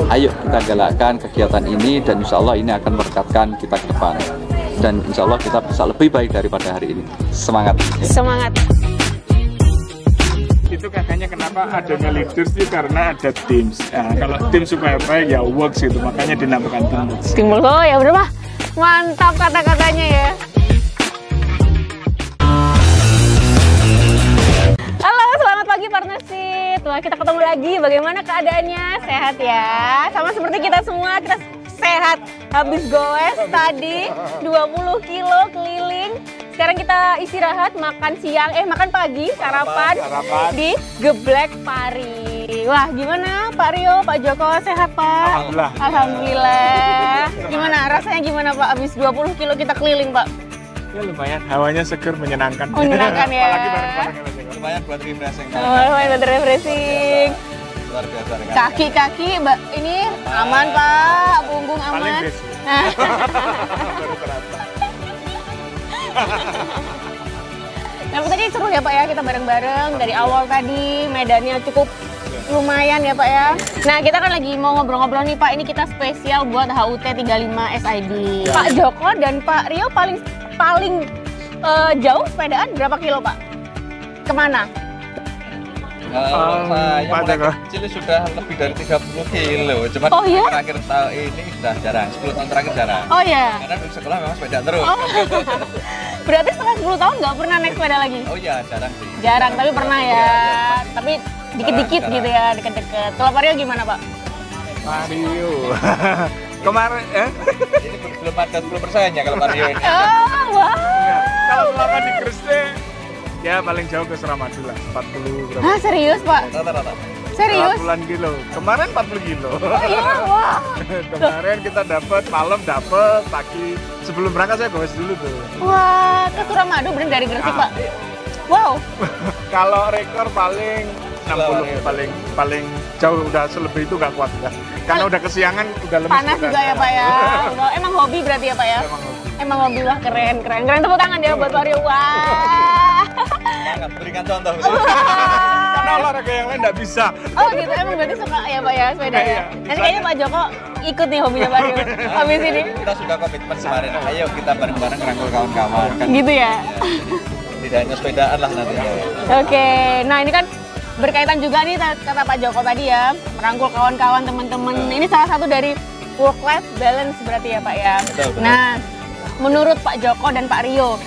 Ayo kita galakkan kegiatan ini dan insya Allah ini akan merekatkan kita ke depan. Dan insya Allah kita bisa lebih baik daripada hari ini. Semangat! Semangat! Itu katanya kenapa adanya leaders itu karena ada teams. Nah, kalau tim supaya baik ya works itu, makanya dinamakan teamwork. Teamwork, oh ya bener Pak. Mantap kata-katanya ya. Halo, selamat pagi Partnership. Wah, kita ketemu lagi. Bagaimana keadaannya? Sehat ya? Sama seperti kita semua, kita sehat. Habis goes tadi 20 kilo keliling. Sekarang kita istirahat, makan siang, makan pagi, sarapan di Geblek Pari. Wah, gimana Pak Rio, Pak Joko, sehat Pak? Alhamdulillah. Alhamdulillah. Gimana, rasanya gimana Pak, habis 20 kilo kita keliling Pak? Ya lumayan, hawanya seger, menyenangkan. Menyenangkan ya. Apalagi bareng-bareng. Lumayan buat refreshing. Lumayan buat refreshing. Luar biasa. Kaki-kaki ini aman Pak, punggung aman. Paling best. Baru terasa. Yang tadi seru ya Pak ya, kita bareng-bareng dari awal tadi, medannya cukup lumayan ya Pak ya. Nah, kita kan lagi mau ngobrol-ngobrol nih Pak, ini kita spesial buat HUT 35 SID. Ya. Pak Joko dan Pak Rio paling jauh sepedaan berapa kilo Pak? Kemana? Saya mulai kecil sudah lebih dari 30 kilo, cuma terakhir tahun ini sudah jarang, 10 tahun terakhir jarang. Oh iya? Karena di sekolah memang sepeda terus. Oh. Berarti setelah 10 tahun nggak pernah naik sepeda lagi? Oh iya, jarang sih. Jarang, tapi pernah ya. Tapi dikit-dikit gitu ya, deket-deket. Kalau Pak Rio gimana Pak? Pak Rio, kemarin Ini belum ada 10% ya kalau Pak Rio ini. Oh, wow. Nah, kalau selama di Gresik, ya paling jauh ke Suramadu lah, 40 berapa? Hah, serius Pak? Rata-rata. Serius? 40-an kilo. Kemarin 40 kilo. Oh iya, wah. Kemarin kita dapat, malam dapat, pagi sebelum berangkat saya goes dulu tuh. Wah, ke Suramadu bener dari Gresik Pak? Wow. Kalau rekor paling 60, paling jauh, udah selebih itu nggak kuat ya. Karena udah kesiangan, udah lemes. Panas juga ya Pak ya. Emang hobi berarti ya Pak ya? Emang hobi. Wah, keren. Keren tepuk tangan dia buat Pak Rio. Wah. Semangat, berikan contoh. Karena olahraga yang lain nggak bisa. Oh gitu, emang berarti suka ya Pak ya sepeda ya? Nanti kayaknya Pak Joko ikut nih hobinya Pak Rio habis ini. Kita sudah komitmen kemarin, ayo kita bareng-bareng rangkul kawan-kawan. Kan gitu ya? Tidak hanya sepedaan lah nanti. Oke, nah ini kan berkaitan juga nih kata Pak Joko tadi ya, merangkul kawan-kawan, teman-teman. Ini salah satu dari work-life balance berarti ya Pak ya? Betul. Nah, menurut Pak Joko dan Pak Rio,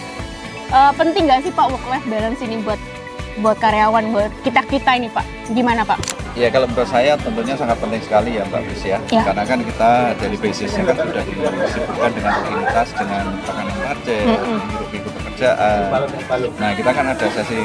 penting nggak sih Pak work-life balance ini buat karyawan, buat kita ini Pak? Gimana Pak? Ya kalau menurut saya tentunya sangat penting sekali ya Mbak Bis ya. Karena kan kita daily basisnya kan sudah disibukkan dengan rutinitas, dengan tekanan target, minggu pekerjaan. Nah kita kan ada sesi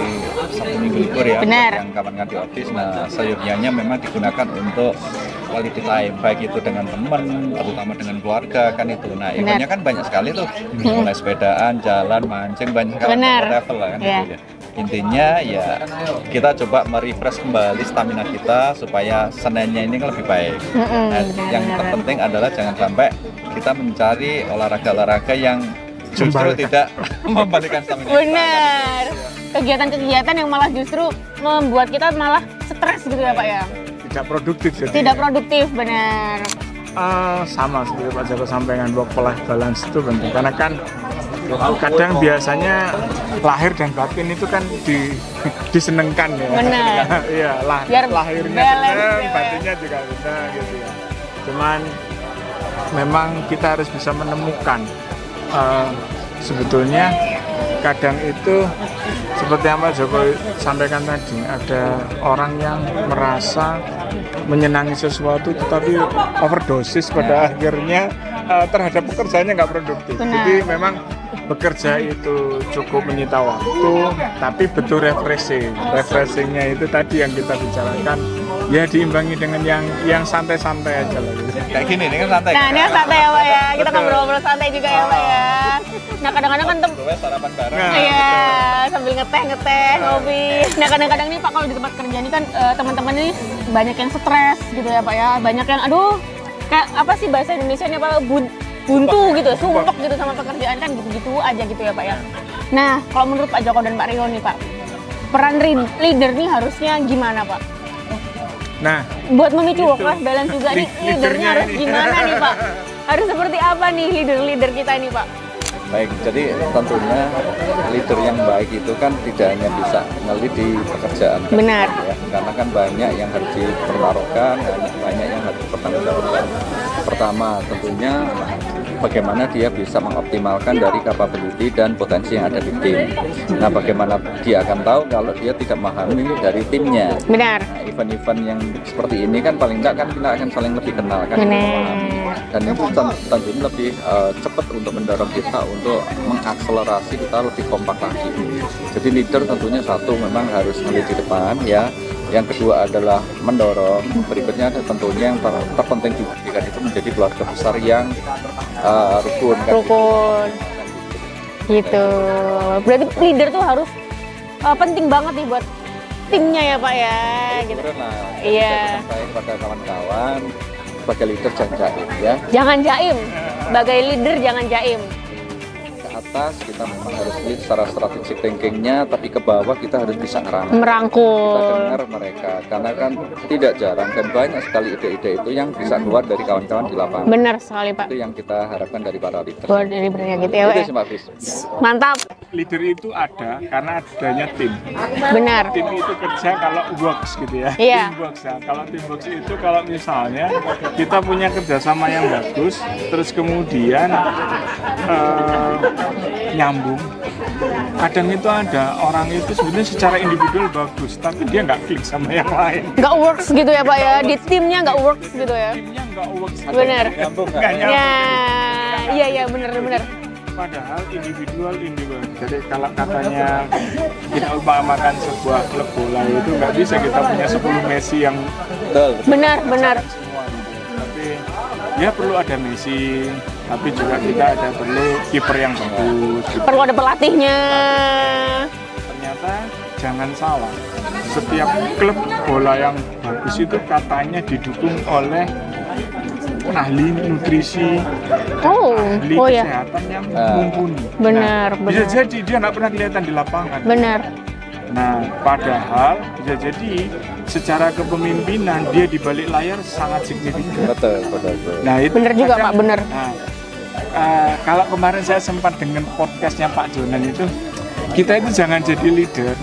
Sabtu Minggu libur ya. Benar. Yang kapan-kapan di office. Nah seyogianya memang digunakan untuk quality time, baik itu dengan teman, terutama dengan keluarga kan itu. Nah eventnya kan banyak sekali tuh, mulai sepedaan, jalan, mancing, banyak sekali travel lah kan gitu ya. Intinya ya kita coba merefresh kembali stamina kita supaya Seninnya ini lebih baik. Yang terpenting adalah jangan sampai kita mencari olahraga-olahraga yang justru tidak membalikan stamina kita. Benar. Kegiatan-kegiatan yang malah justru membuat kita malah stres gitu ya Pak ya? Tidak produktif jadi. Tidak produktif, benar. Sama seperti Pak Joko sampaikan, work-life balance itu penting. Karena kan kadang biasanya lahir dan batin itu kan disenengkan ya. Benar. Iya, lahirnya seneng, batinnya juga seneng gitu ya. Cuman memang kita harus bisa menemukan sebetulnya kadang itu seperti yang Pak Joko sampaikan tadi, ada orang yang merasa menyenangi sesuatu tetapi overdosis pada akhirnya terhadap pekerjaannya nggak produktif. Benar. Jadi memang bekerja itu cukup menyita waktu, tapi betul refreshingnya itu tadi yang kita bicarakan, ya diimbangi dengan yang santai-santai aja lah. Kayak gini, ini kan santai. Nah ini santai ya Pak ya, kita ngobrol-ngobrol santai juga ya Pak ya. Nah kadang-kadang kan sarapan bareng. Iya, sambil ngeteh, ngopi. Nah kadang-kadang nih Pak, kalau di tempat kerja ini kan teman-teman ini banyak yang stres gitu ya Pak ya, banyak yang aduh kayak apa sih bahasa Indonesianya Pak, buntu gitu, sumpek gitu sama pekerjaan kan gitu-gitu aja gitu ya Pak ya. Nah kalau menurut Pak Joko dan Pak Rio nih Pak, peran leader nih harusnya gimana Pak? Nah, Buat memicu Itu. work life balance juga nih, leadernya Leadernya harus ini. gimana nih Pak? Harus seperti apa nih leader kita nih Pak? Baik, jadi tentunya leader yang baik itu kan tidak hanya bisa ngelit di pekerjaan. Benar. Ya, karena kan banyak yang harus dipertaruhkan, banyak yang harus dipertanggungjawabkan. Pertama, tentunya bagaimana dia bisa mengoptimalkan dari capability dan potensi yang ada di tim. Nah, bagaimana dia akan tahu kalau dia tidak memahami dari timnya. Benar. Nah, event-event yang seperti ini kan paling enggak kan kita akan saling lebih kenal kan. Benar. Dan itu tentunya lebih cepat untuk mendorong kita untuk mengakselerasi kita lebih kompak lagi. Jadi leader tentunya satu memang harus melihat di depan ya. Yang kedua adalah mendorong. Berikutnya ada tentunya yang terpenting juga kan itu menjadi keluarga besar yang rukun kan. Rukun. Gitu. Berarti leader tuh harus penting banget nih buat timnya ya Pak ya. Gitu. Nah, Iya. Baik pada kawan-kawan sebagai leader jangan jaim ya. Jangan jaim. Sebagai leader jangan jaim. Ke atas kita memang harus lihat secara strategic thinkingnya, tapi ke bawah kita harus bisa ngerangkul. Kita Merangkul. dengar mereka, karena kan tidak jarang dan banyak sekali ide-ide itu yang bisa keluar dari kawan-kawan di lapangan. Benar sekali Pak. Itu yang kita harapkan dari para leader. Buat dari bernya gitu ya Pak. Itu ya. sih Mbak Fis. Mantap. leader itu ada karena adanya tim. Benar. Tim itu kerja kalau works gitu ya. Iya. Teamworks ya. Kalau teamworks itu kalau misalnya kita punya kerjasama yang bagus, terus kemudian nyambung. Kadang itu ada orang itu sebenarnya secara individual bagus, tapi dia nggak klik sama yang lain. Nggak works gitu ya Pak ya. Di timnya nggak works gitu ya. Timnya nggak works. Benar. Nyambung nggak? Nggak nyambung. Ya, iya benar. Padahal individual. Jadi kalau katanya kita umpamakan sebuah klub bola itu nggak bisa kita punya 10 Messi yang Betul. Benar. semua gitu. Tapi ya perlu ada Messi, tapi juga kita ada perlu kiper yang bagus. Gitu. Perlu ada pelatihnya. Ternyata jangan salah, setiap klub bola yang bagus itu katanya didukung oleh ahli nutrisi, ahli Oh ya. kesehatan yang mumpuni. Benar, Bisa benar. jadi dia nggak pernah kelihatan di lapangan. Benar. Nah, padahal bisa jadi secara kepemimpinan dia di balik layar sangat signifikan. Betul. Nah, itu Benar juga, kadang- Pak, benar. Nah, kalau kemarin saya sempat dengan podcastnya Pak Jonan itu, kita itu jangan jadi leader.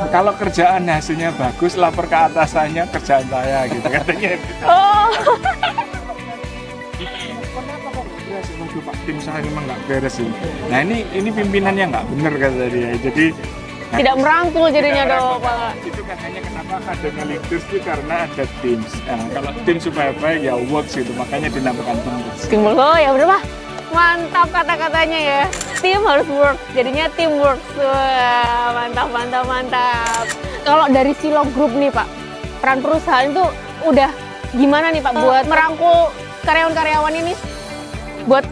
Kalau kerjaan hasilnya bagus, lapor ke atasannya kerjaan saya gitu katanya. Oh. Kenapa kok beres? Waduh Pak, tim saya memang nggak beres ini. Nah ini pimpinannya nggak benar kata dia. Jadi Tidak merangkul jadinya tidak dong, merangkul. Pak. Itu kan hanya kenapa adanya leaders itu karena ada tim. Nah, kalau tim supaya baik ya works itu, makanya dinamakan teamwork. Teamwork. Oh ya bener Pak. Mantap kata-katanya ya. Tim harus work, jadinya teamwork. Wah, mantap. Kalau dari Silo Group nih Pak, peran perusahaan itu udah gimana nih Pak buat merangkul karyawan-karyawan ini buat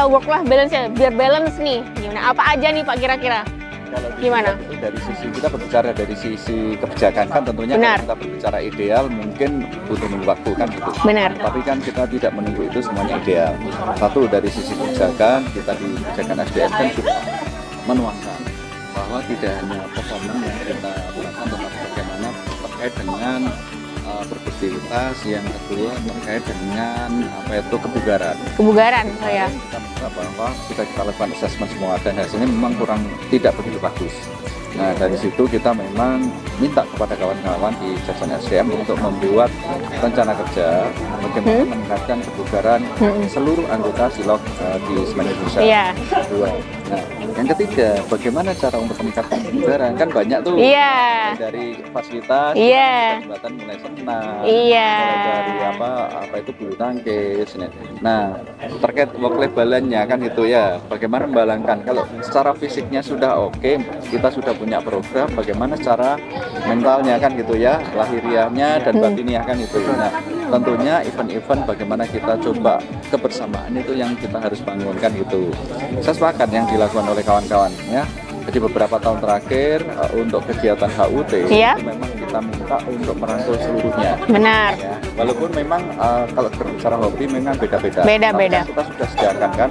work life balance ya, biar balance nih. Gimana? Apa aja nih Pak kira-kira? Kalau Gimana? itu dari sisi kita berbicara dari sisi kebijakan kan tentunya Benar. kalau kita berbicara ideal mungkin butuh menunggu waktu kan gitu. Benar. Tapi kan kita tidak menunggu itu semuanya ideal. Satu dari sisi kebijakan, kita di kebijakan SDM kan sudah menuangkan bahwa tidak hanya performa yang kita lakukan, tetapi bagaimana terkait dengan produktivitas, yang kedua terkait dengan kebugaran. Kebugaran, oh ya. Kita minta bahwa sudah kita lakukan assessment semua dan hasilnya memang tidak begitu bagus. Nah dari situ kita memang minta kepada kawan-kawan di Jackson SDM untuk membuat rencana kerja bagaimana meningkatkan kebugaran seluruh anggota Silog di Semen Indonesia. Iya. Dua. Nah yang ketiga bagaimana cara untuk meningkatkan kebugaran kan banyak tuh. Iya. Dari fasilitas, Iya. jembatan mulai senam, Iya. mulai dari apa itu bulu tangkis. Nah terkait work life balance-nya kan itu ya, bagaimana membalangkan kalau secara fisiknya sudah oke, kita sudah punya program, bagaimana secara mentalnya kan gitu ya, lahiriahnya dan batiniah kan itu. Nah tentunya event-event bagaimana kita coba kebersamaan itu yang kita harus bangunkan itu. Saya sepakat yang dilakukan oleh kawan-kawan ya. Jadi beberapa tahun terakhir untuk kegiatan HUT Iya. itu memang kita minta untuk merangkul seluruhnya. Benar. Ya, walaupun memang kalau berbicara hobi memang beda-beda. Beda-beda. Tapi kan kita sudah sediakan kan,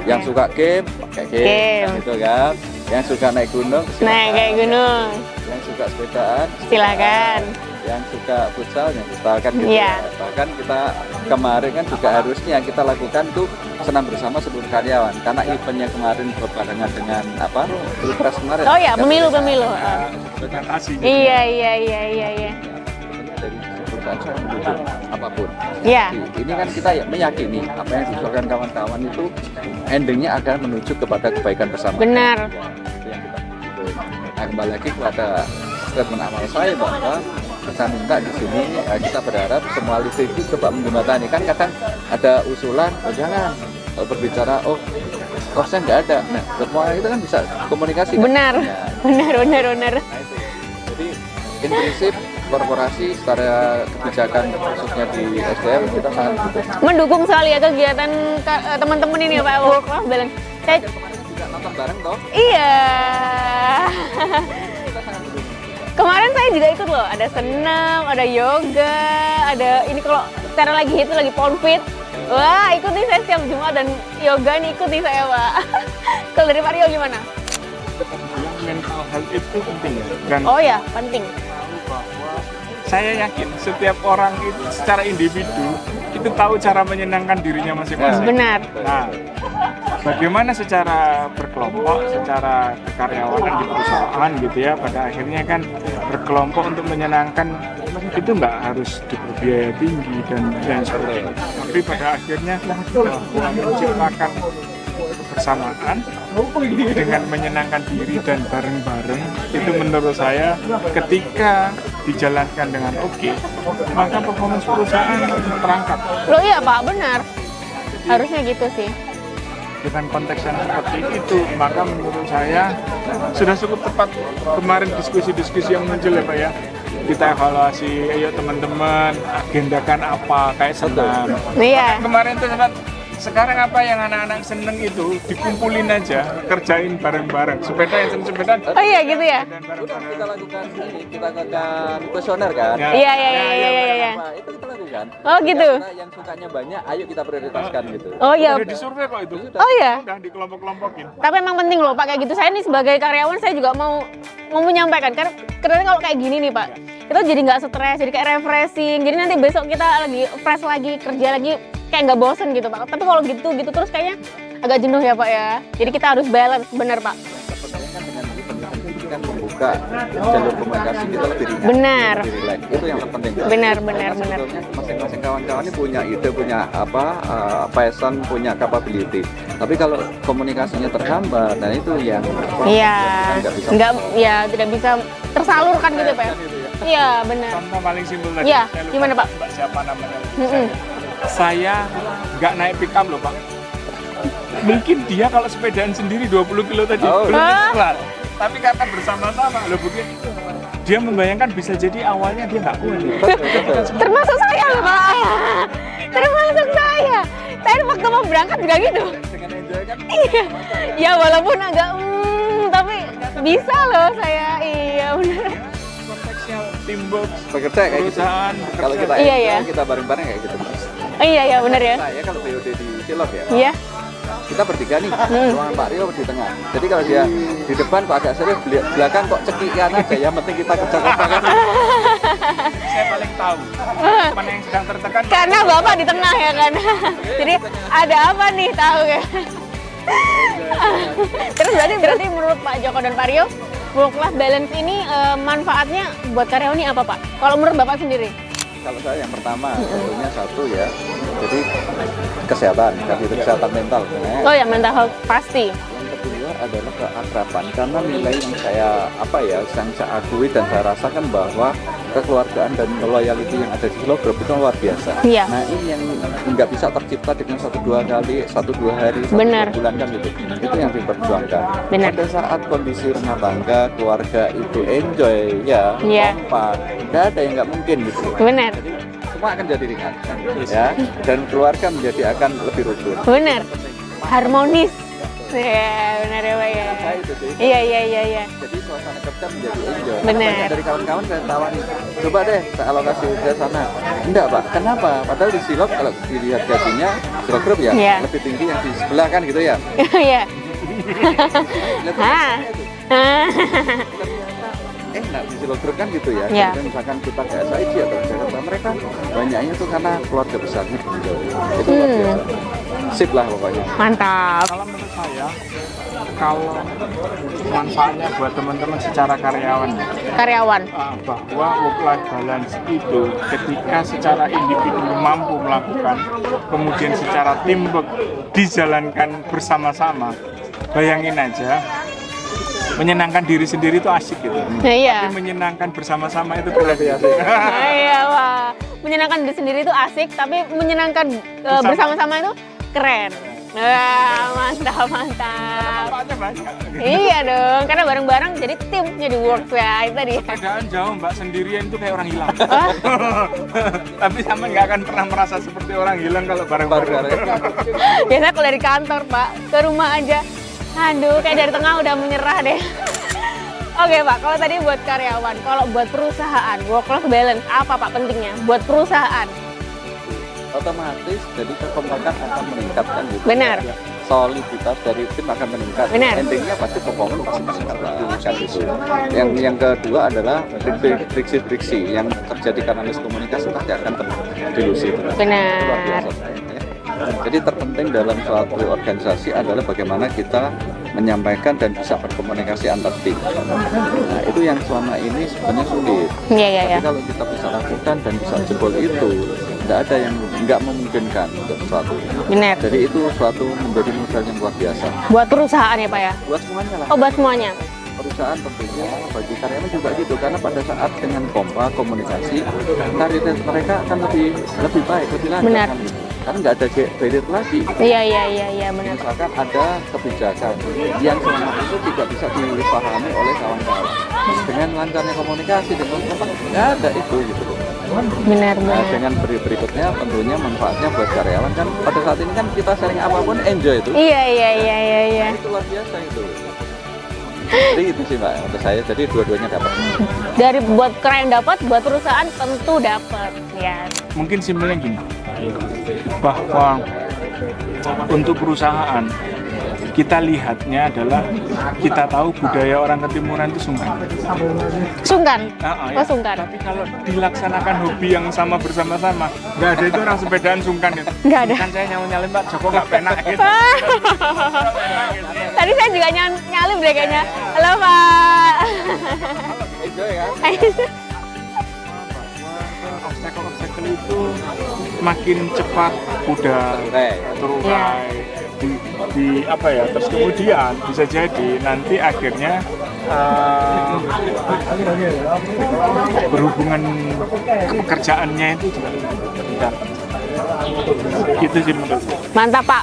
yang suka game pakai game, gitu kan. Yang suka naik gunung, Nah, kayak gunung. yang suka sepedaan, Silakan. yang suka futsal yang kita kan gitu Iya. ya. Bahkan kita kemarin kan juga harusnya yang kita lakukan tuh senam bersama seluruh karyawan karena eventnya kemarin berbarengan dengan apa pilpres kemarin. Oh ya, Kan pemilu. Dokumentasi. Iya. dari perusahaan saya mendukung apapun. Iya. Ini kan kita ya meyakini apa yang disuarakan kawan-kawan itu endingnya akan menuju kepada kebaikan bersama. Benar. Itu yang kita butuh. Nah, kembali lagi kepada statement awal saya bahwa saya minta di sini kita berharap semua lift itu coba menjembatani. Kan kadang ada usulan, oh jangan kalau berbicara kosnya nggak ada. Nah, semua itu kan bisa komunikasi. Benar. Kan? Benar. Nah, itu. Jadi in prinsip korporasi secara kebijakan khususnya di SDM kita sangat butuh. Mendukung sekali ya kegiatan teman-teman ini ya Pak, work life balance. Saya Kemarin juga nonton bareng toh. iya. Kita sangat mendukung. Kemarin saya juga ikut loh, ada senam, ada yoga, ada ini kalau secara lagi itu lagi ponfit. Wah, ikut nih saya setiap Jumat dan yoga nih ikut nih saya, Pak. Kalau dari Pak Rio gimana? Mental health itu penting ya. Dan Oh ya, penting. saya yakin setiap orang itu secara individu itu tahu cara menyenangkan dirinya masing-masing. Benar. Nah, bagaimana secara berkelompok, secara kekaryawanan di perusahaan gitu ya, pada akhirnya kan berkelompok untuk menyenangkan itu nggak harus berbiaya tinggi dan sebagainya. Tapi pada akhirnya bahwa menciptakan kebersamaan dengan menyenangkan diri dan bareng-bareng itu menurut saya ketika dijalankan dengan oke, maka performance perusahaan terangkat. Loh iya Pak, benar. Harusnya gitu sih. Dengan konteks yang seperti itu, maka menurut saya sudah cukup tepat kemarin diskusi-diskusi yang muncul ya Pak ya. Kita evaluasi, ayo teman-teman agendakan apa, kayak senam. Iya. Kemarin tuh sempat, sekarang apa yang anak-anak seneng itu dikumpulin aja, kerjain bareng-bareng. Sepeda yang seneng sepedaan. Oh iya gitu ya. Udah kita lakukan ini, kita lakukan kuesioner kan. Ya. Iya. Apa, itu kita lakukan. Oh gitu. Karena yang sukanya banyak, ayo kita prioritaskan gitu. Oh iya. Udah disurvei kok itu. Oh iya. Udah dikelompok-kelompokin. Tapi emang penting loh Pak kayak gitu. Saya nih sebagai karyawan saya juga mau menyampaikan karena kalau kayak gini nih Pak, kita jadi nggak stres, jadi kayak refreshing. Jadi nanti besok kita lagi fresh lagi, kerja lagi kayak nggak bosen gitu Pak. Tapi kalau gitu terus kayaknya agak jenuh ya Pak ya. Jadi kita harus balance, bener Pak. Sebenarnya kan dengan event ini kan membuka jalur komunikasi kita lebih ringan. Benar. Lebih relax. Itu yang terpenting. Benar. Sebetulnya masing-masing kawan-kawan ini punya ide, punya passion, punya capability. Tapi kalau komunikasinya terhambat, dan itu yang Iya. nggak bisa. Tidak bisa tersalurkan gitu Pak ya. Iya benar. Contoh paling simpel tadi. Iya, saya lupa gimana, Pak? Mbak siapa namanya? Mm-mm. Saya nggak naik pick up loh Pak. Mungkin dia kalau sepedaan sendiri 20 kilo tadi belum kelar. Tapi karena bersama-sama loh begini. Dia membayangkan bisa jadi awalnya dia nggak kuat. Termasuk saya loh Pak. Termasuk saya. Saya waktu mau berangkat juga gitu. Dengan enjoy kan. Iya. Ya walaupun agak tapi bisa loh saya. Iya benar. Konteksnya teamwork, Bekerja kayak gitu. perusahaan, Kalau kita Iya, enjoy, iya. kita bareng-bareng kayak gitu. Oh iya benar ya. Saya kalau BOD di Silop ya. Iya. Kita bertiga nih, ruangan Pak Rio di tengah. Jadi kalau dia di depan kok agak serius, belakang kok cekikan aja. Yang penting kita kerja-kerja kan. saya paling tahu mana yang sedang tertekan. Karena Bapak di tengah ya kan. Jadi ada apa nih tahu ya. Terus berarti menurut Pak Joko dan Pak Rio, work life balance ini manfaatnya buat karyawan ini apa Pak? Kalau menurut Bapak sendiri? Kalau saya yang pertama tentunya satu ya, jadi kesehatan mental. Oh ya mental health pasti. Yang kedua adalah keakraban, karena nilai yang saya yang saya akui dan saya rasakan bahwa kekeluargaan dan loyalty yang ada di Silop Group itu luar biasa. Iya. Nah ini yang nggak bisa tercipta dengan 1-2 kali, 1-2 hari, 1-2 Benar. bulan kan gitu. Itu yang diperjuangkan. Benar. Pada saat kondisi rumah tangga, keluarga itu enjoy ya, Iya. kompak, nggak ada yang nggak mungkin gitu. Benar. Jadi semua akan jadi ringan ya, dan keluarga menjadi akan lebih rukun. Benar. Harmonis. Ya benar ya Pak ya. Saya itu sih. Iya. Jadi suasana kerja menjadi enjoy. Benar. Banyak dari kawan-kawan saya tawari, coba deh saya alokasi ke sana. Enggak Pak, kenapa? Padahal di Silop kalau dilihat gajinya Silop Group ya Iya. lebih tinggi yang di sebelah kan gitu ya. Iya. Lihat Ah. itu. Ah. Ternyata enak di Silo Group kan gitu ya. Iya. Kemudian misalkan kita ke SIG atau Jakarta, mereka banyaknya itu karena keluarga besarnya beliau. Itu luar biasa. Sip lah pokoknya. Mantap. Kalau menurut saya, kalau manfaatnya buat teman-teman secara karyawan, Karyawan. bahwa work-life balance itu ketika secara individu mampu melakukan, kemudian secara teamwork dijalankan bersama-sama, bayangin aja, menyenangkan diri sendiri itu asik gitu. Iya. Tapi menyenangkan bersama-sama itu lebih asik. Iya, wah. Menyenangkan diri sendiri itu asik, tapi menyenangkan bersama-sama itu keren. Wah, mantap, mantap. Manfaatnya banyak. Iya dong, karena bareng-bareng jadi tim, jadi works ya, itu tadi. Perbedaan jauh, Mbak, sendirian itu kayak orang hilang. Tapi sama nggak akan pernah merasa seperti orang hilang kalau bareng-bareng. Biasanya kalau dari kantor, Pak, ke rumah aja, aduh, kayak dari tengah udah menyerah deh. Oke, Pak, kalau tadi buat karyawan, kalau buat perusahaan, work-life balance, apa Pak pentingnya buat perusahaan? Otomatis jadi kekompakan akan meningkat kan gitu. Benar. Soliditas dari tim akan meningkat. Benar. Endingnya pasti performa pasti meningkat kan itu. Yang kedua adalah friksi yang terjadi karena miskomunikasi pasti akan terdilusi. Benar. Luar biasa. Ya. Jadi terpenting dalam suatu organisasi adalah bagaimana kita menyampaikan dan bisa berkomunikasi antar tim. Nah, itu yang selama ini sebenarnya sulit. Iya, iya, iya. Tapi kalau kita bisa lakukan dan bisa jebol itu, tidak ada yang nggak memungkinkan untuk sesuatu. Benar. Jadi itu suatu menjadi modal yang luar biasa. Buat perusahaan ya, Pak ya? Buat semuanya lah. Oh, buat semuanya. Perusahaan tentunya bagi karyawan juga gitu, karena pada saat dengan kompak komunikasi, karir mereka akan lebih baik, lebih lancar. Benar. Kan, gitu. Karena nggak ada barrier lagi. Iya, iya, iya, iya, benar. Misalkan ada kebijakan yang selama itu tidak bisa dipahami oleh kawan-kawan. Dengan lancarnya komunikasi dengan kompak, nggak ada itu gitu. Benar, Nah, benar. dengan berikutnya tentunya manfaatnya buat karyawan kan pada saat ini kan kita sharing apapun enjoy itu. Iya, iya, iya, iya, iya. Itu luar biasa itu. Jadi itu sih Mbak untuk saya. Jadi dua-duanya dapat. Dari buat klien dapat, buat perusahaan tentu dapat. Ya. Mungkin simpelnya gini, bahwa untuk perusahaan kita lihatnya adalah kita tahu budaya orang ketimuran itu sungkan. Sungkan. Ya. Oh, sungkan. Tapi kalau dilaksanakan hobi yang sama bersama-sama, nggak ada itu orang sepedaan sungkan itu. Nggak ada. Kan saya nyalin Pak Joko nggak penak gitu. Tadi saya juga nyalip deh kayaknya. Halo, Pak. Enjoy kan? Obstacle itu makin cepat pudar, terurai, di apa ya, terus kemudian bisa jadi nanti akhirnya berhubungan pekerjaannya itu juga tidak. Gitu sih menurut saya. Mantap, Pak.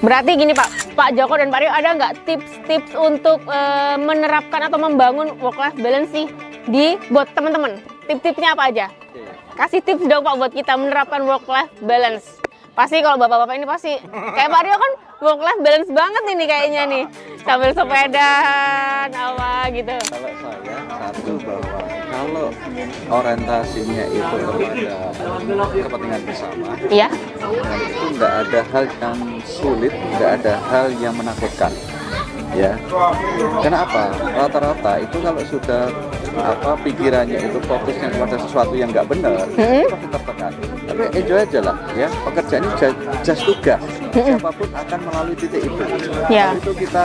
Berarti gini, Pak Joko dan Pak Rio, ada nggak tips-tips untuk menerapkan atau membangun work-life balance sih buat teman-teman? Tip-tipsnya apa aja? Kasih tips dong Pak buat kita menerapkan work-life balance. Pasti kalau bapak-bapak ini pasti kayak Pak Rio kan work-life balance banget ini kayaknya nih. Sambil sepedan, apa gitu. Kalau saya satu bahwa kalau orientasinya itu kepada kepentingan bersama, Iya. dan itu nggak ada hal yang sulit, nggak ada hal yang menakutkan. Ya, kenapa? Rata-rata itu kalau sudah pikirannya itu fokusnya kepada sesuatu yang nggak benar, itu pasti tertekan. Tapi enjoy aja lah, ya. Pekerjaan ini just tugas. Siapapun akan melalui titik itu. Ya. Kalau itu kita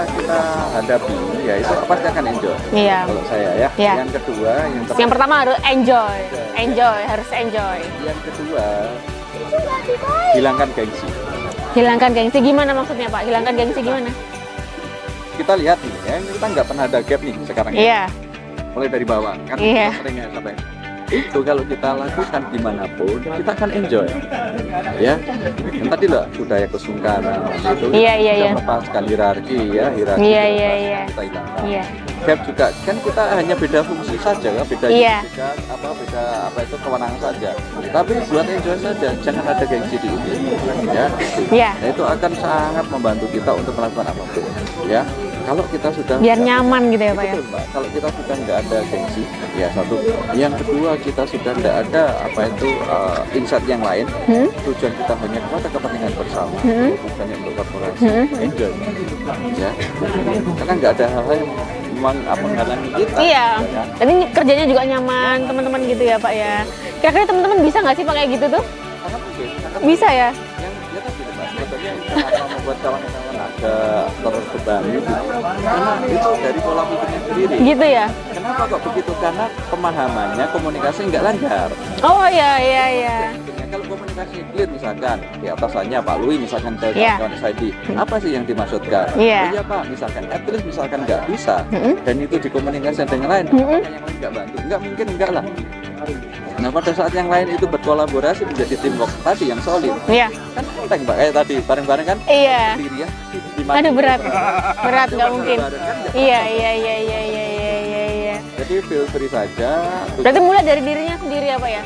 hadapi, ya itu pasti akan enjoy. Iya. Kalau saya ya. Ya. Yang kedua, Yang pertama harus enjoy, harus enjoy. Yang kedua, hilangkan gengsi. Hilangkan gengsi gimana maksudnya Pak? Hilangkan gengsi gimana? Kita lihat nih, ya, kita nggak pernah ada gap nih sekarang. Iya. Mulai dari bawah kan Iya. kita seringnya sampai itu kalau kita lakukan dimanapun kita akan enjoy ya. Yang tadi loh budaya kesungkanan itu Iya, iya, kita iya. melepaskan hierarki Iya, kita iya, lepaskan, iya. kita hilangkan. Iya. Gap juga kan kita hanya beda fungsi saja kan, beda Iya. beda itu kewenangan saja, tapi buat enjoy saja, jangan ada gengsi di ini ya. Iya. Nah, itu akan sangat membantu kita untuk melakukan apapun ya. Kalau kita sudah Biar nyaman gitu ya Pak ya. betul, Mbak. Kalau kita sudah nggak ada gengsi, ya satu. Yang kedua kita sudah nggak ada insight yang lain. Tujuan kita hanya kepada kepentingan bersama, bukannya untuk korporasi. Enjoy, ya. Karena nggak ada hal-hal yang menghalangi kita. Iya. Ya. Dan ini kerjanya juga nyaman, teman-teman gitu ya Pak ya. Kira-kira teman-teman bisa nggak sih pakai gitu tuh? Sangat mungkin. Bisa ya? Yang ya tadi Pak, sebetulnya kenapa membuat kawan-kawan agak terbebani karena itu dari pola pikirnya sendiri. Gitu ya? Kenapa kok begitu? Karena pemahamannya komunikasi nggak lancar. Oh iya. Akhirnya kalau komunikasi clear misalkan di atasannya Pak Lui misalkan ke Iya. kawan saya apa sih yang dimaksudkan? Iya. Oh iya Pak, misalkan at least misalkan nggak bisa dan itu dikomunikasikan dengan lain, apakah yang lain nggak bantu? Nggak mungkin enggak lah. Nah pada saat yang lain itu berkolaborasi menjadi teamwork tadi yang solid, Iya. kan enteng Pak kayak tadi bareng-bareng kan? Iya. Sendiri ya. Aduh berat nggak mungkin. Bareng-bareng kan nggak Iya. Jadi feel free saja. Berarti mulai dari dirinya sendiri apa ya?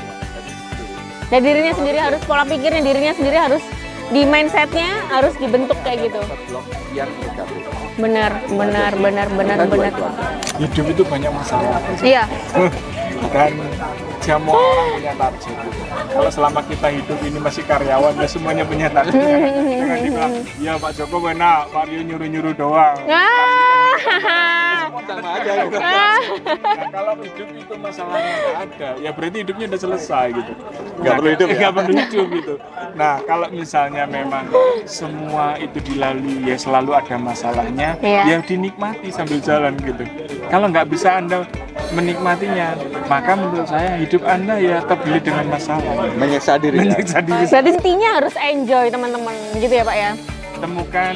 Dari dirinya sendiri harus pola pikirnya, dirinya sendiri harus di mindsetnya harus dibentuk kayak gitu. Blok yang negatif. Benar. Hidup itu banyak masalah. Iya. Dan semua orang punya target. Kalau selama kita hidup ini masih karyawan, ya semuanya punya target. Jangan dibilang, ya Pak Joko enak, Pak Rio nyuruh-nyuruh doang. Sama aja gitu. Nah, kalau hidup itu masalahnya nggak ada, ya berarti hidupnya udah selesai gitu. Nggak perlu hidup ya? Nggak perlu hidup gitu. Nah, kalau misalnya memang semua itu dilalui, ya selalu ada masalahnya, Iya. ya dinikmati sambil jalan gitu. Kalau nggak bisa Anda menikmatinya, maka menurut saya hidup Anda ya terbeli dengan masalah. Menyiksa diri. Ya? Menyiksa diri. Berarti intinya harus enjoy teman-teman, gitu ya Pak ya? Temukan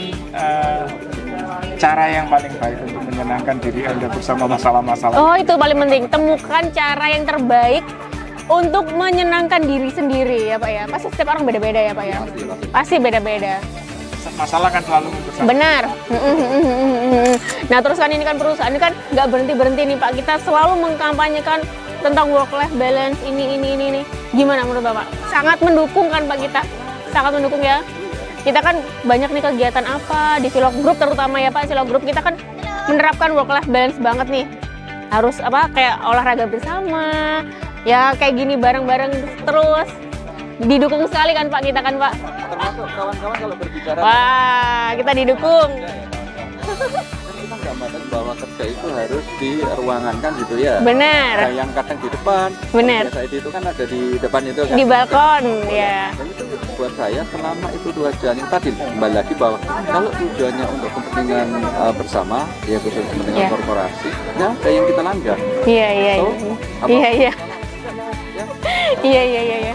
cara yang paling baik untuk menyenangkan diri Anda bersama masalah-masalah. Oh itu paling penting, temukan cara yang terbaik untuk menyenangkan diri sendiri ya Pak ya. Pasti setiap orang beda-beda ya Pak ya. Pasti beda-beda. Masalah kan selalu bersama. Benar. Nah terus kan ini kan perusahaan ini kan nggak berhenti nih Pak. Kita selalu mengkampanyekan tentang work life balance ini. Gimana menurut Bapak? Sangat mendukung kan Pak kita? Sangat mendukung ya. Kita kan banyak nih kegiatan apa di Silog Group terutama ya Pak. Silog Group kita kan menerapkan work life balance banget nih. Harus apa kayak olahraga bersama. Ya kayak gini bareng-bareng terus. Didukung sekali kan Pak kita kan Pak. Termasuk kawan-kawan kalau berbicara. Wah, kita didukung. Kita nggak batas bahwa kerja itu harus di ruangan kan gitu ya. Benar. Nah, yang kadang di depan. Benar. Biasa itu kan ada di depan itu kan. Di balkon ya. Dan itu buat saya selama itu tujuan yang tadi kembali lagi bahwa kalau tujuannya untuk kepentingan bersama ya khusus kepentingan Ya. korporasi ya ada yang kita langgar. Iya. So, apa- Iya. Ya, Iya.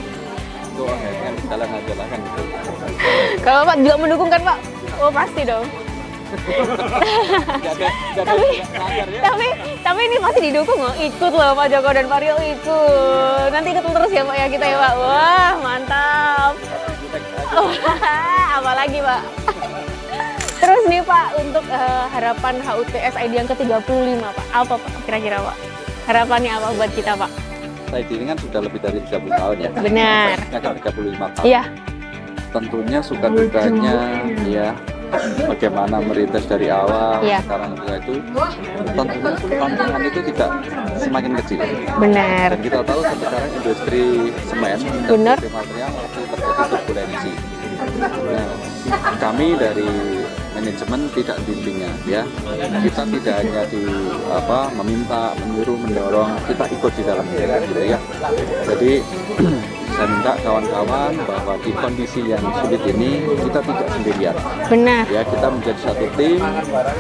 go ahead kan jalan aja lah kan gitu. Kalau Pak juga mendukung kan Pak? Oh pasti dong. Nggak ada langgar ya. Tapi ini pasti didukung loh. Ikut loh Pak Joko dan Pak Rio ikut. Nanti ikut terus ya Pak ya kita ya Pak. Wah mantap. Apalagi Pak. Terus nih Pak untuk harapan HUTS ID yang ke-35 Pak. Apa Pak kira-kira Pak? Harapannya apa buat kita Pak? Saya ini kan sudah lebih dari 30 tahun ya. Benar. Harusnya kan 35 tahun. Iya. Tentunya suka dukanya ya bagaimana merintis dari awal Iya. sekarang juga itu tentunya tantangan itu tidak semakin kecil. Benar. Dan kita tahu sekarang industri semen dan Benar. industri material masih terjadi turbulensi. Nah, kami dari manajemen tidak bimbingnya ya. Kita tidak hanya meminta, menyuruh, mendorong, kita ikut di dalamnya gitu ya. Jadi saya minta kawan-kawan bahwa di kondisi yang sulit ini kita tidak sendirian. Benar. Ya, kita menjadi satu tim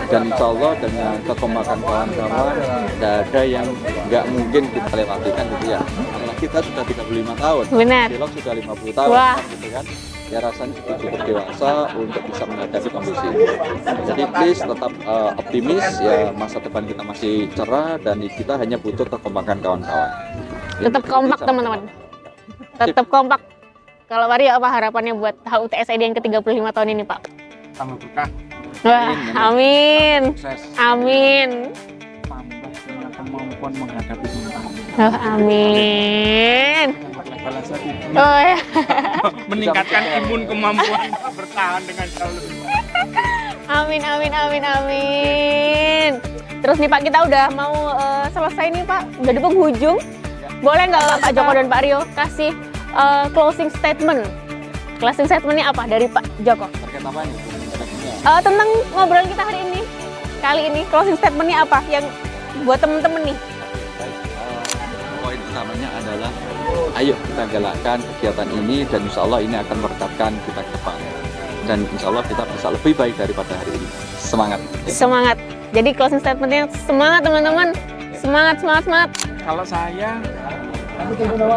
dan insya Allah dengan kekompakan kawan-kawan tidak ada yang nggak mungkin kita lewati kan gitu ya. Karena kita sudah 35 tahun. Benar. Silog sudah 50 tahun Wah. gitu kan. Ya rasanya cukup dewasa untuk bisa menghadapi kondisi ini. Jadi please tetap optimis ya, masa depan kita masih cerah dan kita hanya butuh kekompakan kawan-kawan. Tetap kompak teman-teman. Tetap kompak. Kalau Pak Rio apa harapannya buat HUTS ID yang ke-35 tahun ini Pak? Tambah berkah, Wah, amin. sukses, Amin. tambah punya kemampuan menghadapi tantangan. Oh, amin. Balas lagi. Oh ya. Meningkatkan imun kemampuan bertahan dengan jauh lebih baik. Amin. Terus nih Pak, kita udah mau selesai nih Pak. Udah di penghujung. Boleh nggak Pak Joko dan Pak Rio kasih closing statement? Closing statementnya apa dari Pak Joko? Terkait apa nih? Tentang ngobrolan kita hari ini. kali ini? Closing statement-nya apa yang buat temen-temen nih? Poin utamanya adalah ayo kita galakkan kegiatan ini dan insya Allah ini akan merekatkan kita ke depan. Dan insya Allah kita bisa lebih baik daripada hari ini. Semangat. Semangat. Jadi closing statement-nya semangat teman-teman. Semangat, semangat, semangat. Kalau saya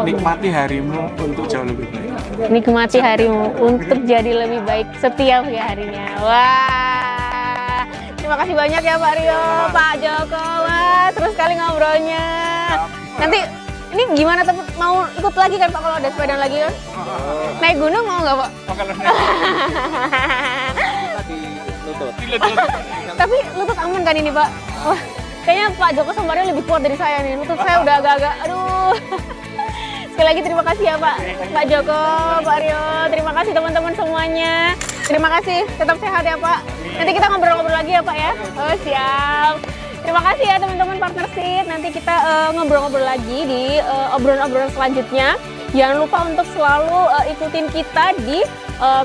nikmati harimu untuk jauh lebih baik. Nikmati harimu untuk jadi lebih baik setiap harinya. Wah. Terima kasih banyak ya Pak Rio, Pak Joko. Wah, terus sekali ngobrolnya. Nanti ini gimana mau ikut lagi kan Pak kalau ada sepeda lagi kan? Naik gunung mau nggak Pak? Tapi lutut aman kan ini Pak? Wah, kayaknya Pak Joko sama Rio lebih kuat dari saya nih. Lutut saya udah agak-agak, aduh. Sekali lagi terima kasih ya Pak Joko, Pak Rio. Terima kasih teman-teman semuanya. Terima kasih, tetap sehat ya Pak. Nanti kita ngobrol-ngobrol lagi ya Pak ya. Oh siap. Terima kasih ya teman-teman partnership. Nanti kita ngobrol-ngobrol lagi di obrolan-obrolan selanjutnya. Jangan lupa untuk selalu ikutin kita di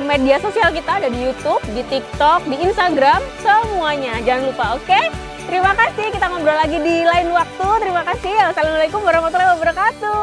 media sosial kita, ada di YouTube, di TikTok, di Instagram, semuanya. Jangan lupa, oke? Terima kasih, kita ngobrol lagi di lain waktu. Terima kasih. Assalamualaikum warahmatullahi wabarakatuh.